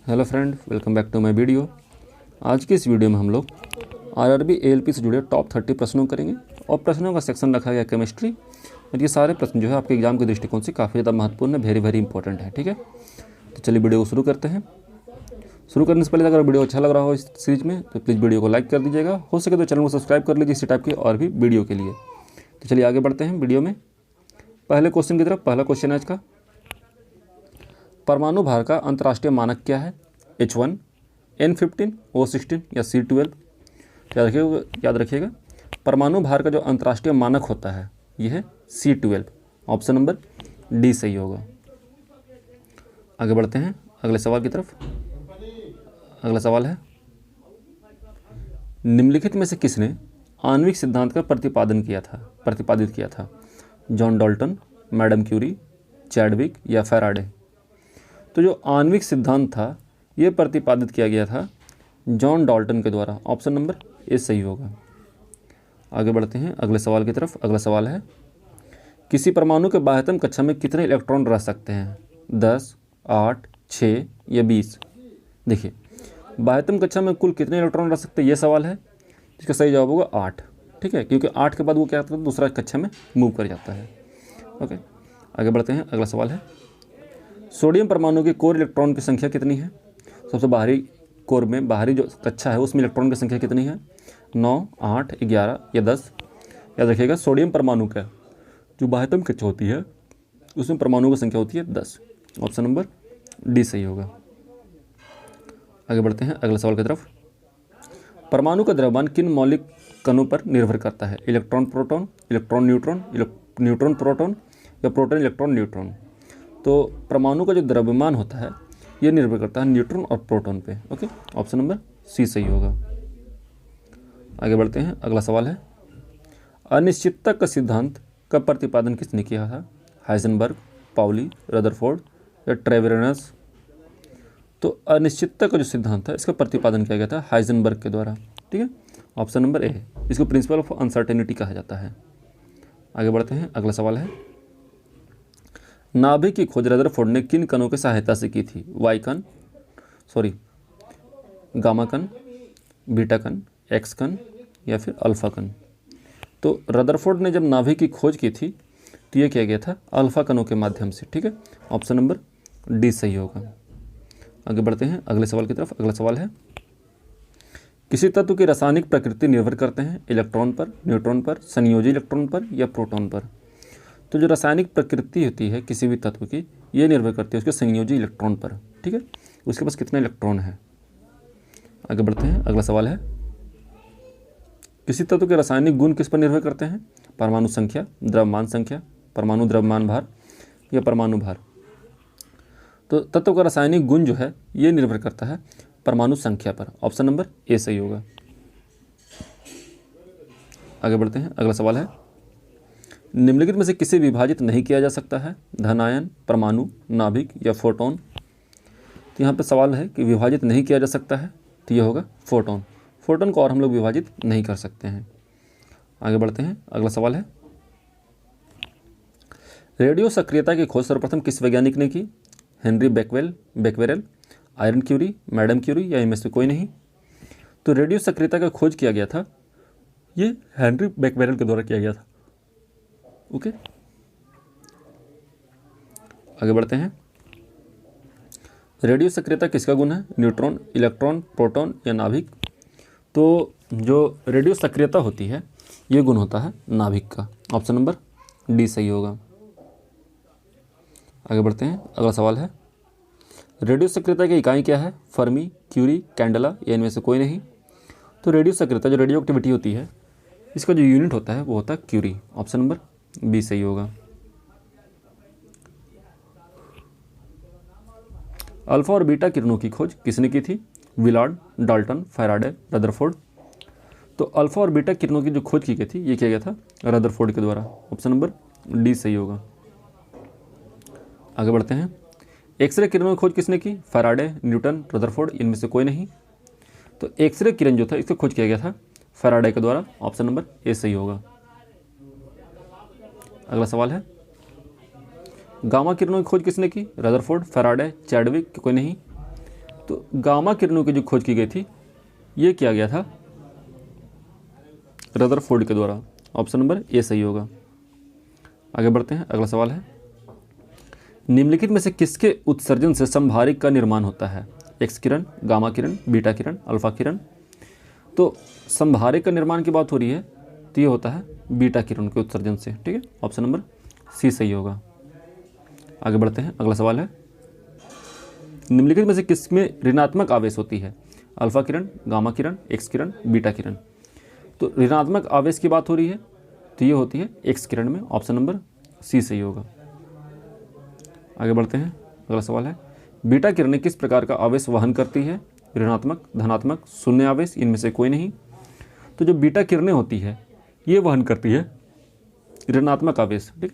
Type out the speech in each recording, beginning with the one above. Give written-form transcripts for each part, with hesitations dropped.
Hello friend, welcome back to my video. आज की इस वीडियो में हम लोग आरआरबी एएलपी से जुड़े टॉप 30 प्रश्नों करेंगे और प्रश्नों का सेक्शन रखा गया केमिस्ट्री। और ये सारे प्रश्न जो है आपके एग्जाम के दृष्टिकोण से काफ़ी ज़्यादा महत्वपूर्ण है, वेरी इंपॉर्टेंट है। ठीक है, तो चलिए वीडियो को शुरू करते हैं। शुरू करने से पहले अगर वीडियो अच्छा लग रहा हो इस सीरीज में तो प्लीज़ वीडियो को लाइक कर दीजिएगा, हो सके तो चैनल को सब्सक्राइब कर लीजिए इसी टाइप के और भी वीडियो के लिए। तो चलिए आगे बढ़ते हैं वीडियो में पहले क्वेश्चन की तरफ। पहला क्वेश्चन है आज का, परमाणु भार का अंतर्राष्ट्रीय मानक क्या है? H1, N15, O16 या C12? याद रखिएगा परमाणु भार का जो अंतर्राष्ट्रीय मानक होता है ये है C12। ऑप्शन नंबर डी सही होगा। आगे बढ़ते हैं अगले सवाल की तरफ। अगला सवाल है, निम्नलिखित में से किसने आणविक सिद्धांत का प्रतिपादित किया था? John Dalton, madam Curie, Chadwick या फैराडे? तो जो आणविक सिद्धांत था ये प्रतिपादित किया गया था जॉन डाल्टन के द्वारा। ऑप्शन नंबर ए सही होगा। आगे बढ़ते हैं अगले सवाल की तरफ। अगला सवाल है, किसी परमाणु के बाह्यतम कक्षा में कितने इलेक्ट्रॉन रह सकते हैं? 10, 8, 6 या 20? देखिए, बाह्यतम कक्षा में कुल कितने इलेक्ट्रॉन रह सकते हैं ये सवाल है। इसका सही जवाब होगा 8। ठीक है, क्योंकि 8 के बाद वो क्या करता है, दूसरा कक्षा में मूव कर जाता है। ओके, आगे बढ़ते हैं। अगला सवाल है, सोडियम परमाणु के कोर इलेक्ट्रॉन की संख्या कितनी है? सबसे बाहरी कोर में, बाहरी जो कक्षा है उसमें इलेक्ट्रॉन की संख्या कितनी है? 9, 8, 11 या 10? याद रखिएगा सोडियम परमाणु का जो बाह्यतम कक्षा होती है उसमें परमाणु की संख्या होती है 10। ऑप्शन नंबर डी सही होगा। आगे बढ़ते हैं अगले सवाल की तरफ। परमाणु का द्रव्यमान किन मौलिक कणों पर निर्भर करता है? Electron proton, electron neutron, neutron proton या प्रोटॉन इलेक्ट्रॉन न्यूट्रॉन? तो परमाणु का जो द्रव्यमान होता है ये निर्भर करता है न्यूट्रॉन और प्रोटॉन पे। ओके, ऑप्शन नंबर सी सही होगा। आगे बढ़ते हैं अगला सवाल है, अनिश्चितता का सिद्धांत का प्रतिपादन किसने किया था? हाइजेनबर्ग, पाउली, रदरफोर्ड या ट्रेवेरनस? तो अनिश्चितता का जो सिद्धांत था इसका प्रतिपादन किया गया था हाइजेनबर्ग के द्वारा। ठीक है, ऑप्शन नंबर ए, इसको प्रिंसिपल ऑफ अनसर्टेनिटी कहा जाता है। आगे बढ़ते हैं अगला सवाल है, नाभिक की खोज रदरफोर्ड ने किन कणों की सहायता से की थी? गामा कण, बीटा कण, एक्स कण या फिर अल्फा कण? तो रदरफोर्ड ने जब नाभिक की खोज की थी तो ये किया गया था अल्फा कणों के माध्यम से। ठीक है, ऑप्शन नंबर डी सही होगा। आगे बढ़ते हैं अगले सवाल की तरफ। अगला सवाल है, किसी तत्व की रासायनिक प्रकृति निर्भर करते हैं इलेक्ट्रॉन पर, न्यूट्रॉन पर, संयोजी इलेक्ट्रॉन पर या प्रोटॉन पर? तो जो रासायनिक प्रकृति होती है किसी भी तत्व की ये निर्भर करती है उसके संयोजी इलेक्ट्रॉन पर। ठीक है, उसके पास कितने इलेक्ट्रॉन है। आगे बढ़ते हैं अगला सवाल है, किसी तत्व के रासायनिक गुण किस पर निर्भर करते हैं? परमाणु संख्या, द्रव्यमान संख्या, परमाणु द्रव्यमान भार या परमाणु भार? तो तत्व का रासायनिक गुण जो है ये निर्भर करता है परमाणु संख्या पर। ऑप्शन नंबर ए सही होगा। आगे बढ़ते हैं अगला सवाल है, निम्नलिखित में से किसे विभाजित नहीं किया जा सकता है? धन आयन, परमाणु, नाभिक या फोटोन? तो यहाँ पे सवाल है कि विभाजित नहीं किया जा सकता है तो ये होगा फोटोन। फोटोन को और हम लोग विभाजित नहीं कर सकते हैं। आगे बढ़ते हैं अगला सवाल है, रेडियो सक्रियता की खोज सर्वप्रथम किस वैज्ञानिक ने की? Henri Becquerel, Irene Curie, madam Curie या इनमें से कोई नहीं? तो रेडियो सक्रियता का खोज किया गया था ये हेनरी बेक्वेरेल के द्वारा किया गया था। ओके, आगे बढ़ते हैं, रेडियो सक्रियता किसका गुण है? न्यूट्रॉन, इलेक्ट्रॉन, प्रोटॉन या नाभिक? तो जो रेडियो सक्रियता होती है ये गुण होता है नाभिक का। ऑप्शन नंबर डी सही होगा। आगे बढ़ते हैं अगला सवाल है, रेडियो सक्रियता की इकाई क्या है? फर्मी, क्यूरी, कैंडेला या इनमें से कोई नहीं? तो रेडियो सक्रियता जो रेडियो एक्टिविटी होती है इसका जो यूनिट होता है वो होता है क्यूरी। ऑप्शन नंबर बी सही होगा। अल्फा और बीटा किरणों की खोज किसने की थी? Willard, Dalton, Faraday, Rutherford? तो अल्फा और बीटा किरणों की जो खोज की गई थी ये किया गया था रदरफोर्ड के द्वारा। ऑप्शन नंबर डी सही होगा। आगे बढ़ते हैं, एक्सरे किरणों की खोज किसने की? फैराडे, न्यूटन, रदरफोर्ड, इनमें से कोई नहीं? तो एक्सरे किरण जो था इसकी खोज किया गया था फैराडे के द्वारा। ऑप्शन नंबर ए सही होगा। अगला सवाल है, गामा किरणों की खोज किसने की? रदरफोर्ड, फैराडे, चैडविक, कोई नहीं? तो गामा किरणों की जो खोज की गई थी ये किया गया था रदरफोर्ड के द्वारा। ऑप्शन नंबर ए सही होगा। आगे बढ़ते हैं, अगला सवाल है, निम्नलिखित में से किसके उत्सर्जन से संभारिक का निर्माण होता है? एक्स किरण, गामा किरण, बीटा किरण, अल्फा किरण। तो संभारिक का निर्माण की बात हो रही है तो ये होता है बीटा किरण के उत्सर्जन से। ठीक है, ऑप्शन नंबर सी सही होगा। आगे बढ़ते हैं, अगला सवाल है, निम्नलिखित में से किसमें ऋणात्मक आवेश होती है? अल्फा किरण, गामा किरण, एक्स किरण, बीटा किरण। तो ऋणात्मक आवेश की बात हो रही है तो ये होती है एक्स किरण में। ऑप्शन नंबर सी सही होगा। आगे बढ़ते हैं, अगला सवाल है, बीटा किरणें किस प्रकार का आवेश वहन करती है? ऋणात्मक, धनात्मक, शून्य आवेश, इनमें से कोई नहीं। तो जो बीटा किरणें होती है ये वहन करती है ऋणात्मक आवेश। ठीक,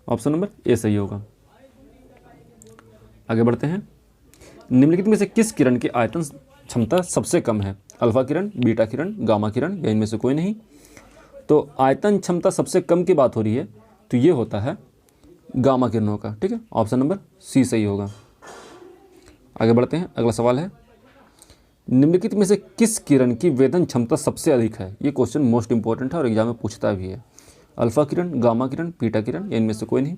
ऑप्शन नंबर ए सही होगा। आगे बढ़ते हैं, निम्नलिखित में से किस किरण की आयतन क्षमता सबसे कम है? अल्फा किरण, बीटा किरण, गामा किरण या इनमें से कोई नहीं। तो आयतन क्षमता सबसे कम की बात हो रही है तो ये होता है गामा किरणों का। ठीक है, ऑप्शन नंबर सी सही होगा। आगे बढ़ते हैं, अगला सवाल है, निम्नलिखित में से किस किरण की वेधन क्षमता सबसे अधिक है? ये क्वेश्चन मोस्ट इंपॉर्टेंट है और एग्जाम में पूछता भी है। अल्फा किरण, गामा किरण, बीटा किरण या इनमें से कोई नहीं।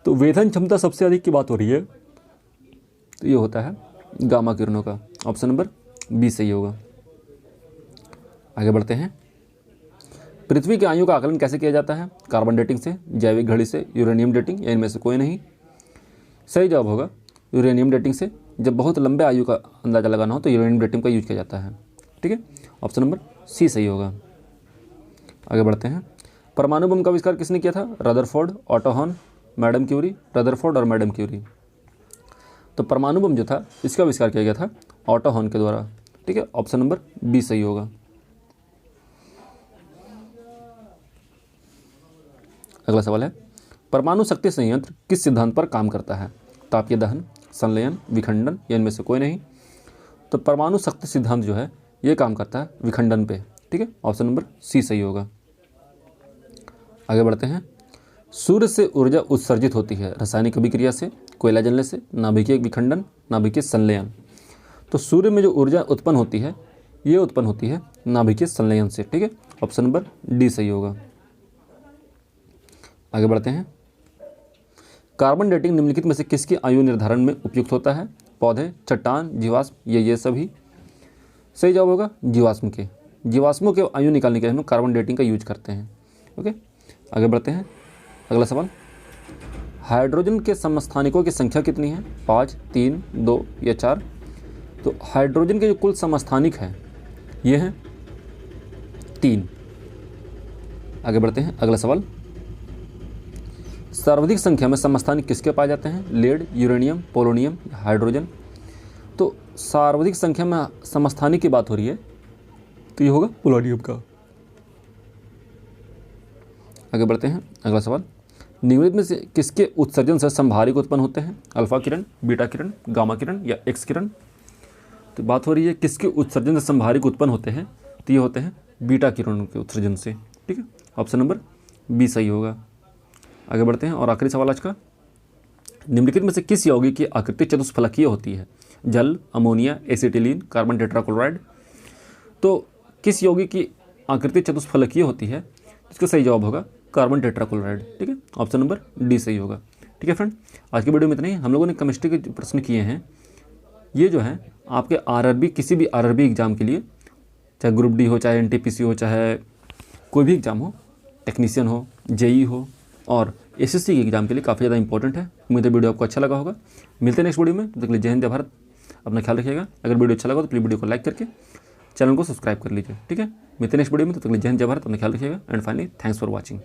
तो वेधन क्षमता सबसे अधिक की बात हो रही है तो ये होता है गामा किरणों का। ऑप्शन नंबर बी सही होगा। आगे बढ़ते हैं, पृथ्वी की आयु का आकलन कैसे किया जाता है? कार्बन डेटिंग से, जैविक घड़ी से, यूरेनियम डेटिंग या इनमें से कोई नहीं। सही जवाब होगा यूरेनियम डेटिंग से। जब बहुत लंबे आयु का अंदाजा लगाना हो तो यूरेनियम डेटिंग का यूज किया जाता है। ठीक है, ऑप्शन नंबर सी सही होगा। आगे बढ़ते हैं, परमाणु बम का आविष्कार किसने किया था? Rutherford, Otto Hahn, madam Curie, Rutherford और मैडम क्यूरी। तो परमाणु बम जो था इसका आविष्कार किया गया था ऑटो हॉर्न के द्वारा। ठीक है, ऑप्शन नंबर बी सही होगा। अगला सवाल है, परमाणु शक्ति संयंत्र किस सिद्धांत पर काम करता है? तापीय दहन, संलयन, विखंडन या इनमें से कोई नहीं। तो परमाणु शक्ति सिद्धांत जो है ये काम करता है विखंडन पे। ठीक है, ऑप्शन नंबर सी सही होगा। आगे बढ़ते हैं, सूर्य से ऊर्जा उत्सर्जित होती है रासायनिक अभिक्रिया से, कोयला जलने से, नाभिकीय विखंडन, नाभिकीय संलयन। तो सूर्य में जो ऊर्जा उत्पन्न होती है ये उत्पन्न होती है नाभिकीय संलयन से। ठीक है, ऑप्शन नंबर डी सही होगा। आगे बढ़ते हैं, कार्बन डेटिंग निम्नलिखित में से किसकी आयु निर्धारण में उपयुक्त होता है? पौधे, चट्टान, जीवाश्म ये सभी। सही जवाब होगा जीवाश्म के। जीवाश्मों के आयु निकालने के लिए हम कार्बन डेटिंग का यूज करते हैं। ओके, आगे बढ़ते हैं, अगला सवाल, हाइड्रोजन के समस्थानिकों की संख्या कितनी है? 5, 3, 2 या 4। तो हाइड्रोजन के जो कुल समस्थानिक हैं ये हैं 3। आगे बढ़ते हैं, अगला सवाल, सर्वाधिक संख्या में समस्थानिक किसके पाए जाते हैं? Lead, uranium, polonium, hydrogen. तो सर्वाधिक संख्या में समस्थानिक की बात हो रही है तो ये होगा पोलोनियम का। आगे बढ़ते हैं, अगला सवाल, निम्नलिखित में से किसके उत्सर्जन से संभारिक उत्पन्न होते हैं? अल्फा किरण, बीटा किरण, गामा किरण या एक्स किरण। तो बात हो रही है किसके उत्सर्जन से संभारिक उत्पन्न होते हैं तो ये होते हैं बीटा किरणों के उत्सर्जन से। ठीक है, ऑप्शन नंबर बी सही होगा। आगे बढ़ते हैं और आखिरी सवाल आज का, निम्नलिखित में से किस यौगिक की आकृति चतुष्फलकीय होती है? जल, अमोनिया, एसिटिलीन, कार्बन टेट्राक्लोराइड। तो किस यौगिक की आकृति चतुष्फलकीय होती है? इसका सही जवाब होगा कार्बन टेट्राक्लोराइड। ठीक है, ऑप्शन नंबर डी सही होगा। ठीक है फ्रेंड, आज की वीडियो में इतना ही। हम लोगों ने केमिस्ट्री के प्रश्न किए हैं, ये जो है आपके आरआरबी, किसी भी आरआरबी एग्जाम के लिए, चाहे ग्रुप डी हो, चाहे एनटीपीसी हो, चाहे कोई भी एग्जाम हो, टेक्नीशियन हो, जेई हो और एसएससी के एग्जाम के लिए काफ़ी ज़्यादा इंपॉर्टेंट है। उम्मीद है वीडियो आपको अच्छा लगा होगा। मिलते हैं नेक्स्ट वीडियो में, तब तक के लिए जय हिंद जय भारत। अपना ख्याल रखिएगा। अगर वीडियो अच्छा लगा तो प्लीज़ वीडियो को लाइक करके चैनल को सब्सक्राइब कर लीजिए। ठीक है, मिलते हैं नेक्स्ट वीडियो में, तब तक के लिए जय हिंद जय भारत। अपना ख्याल रखिएगा and finally thanks for watching.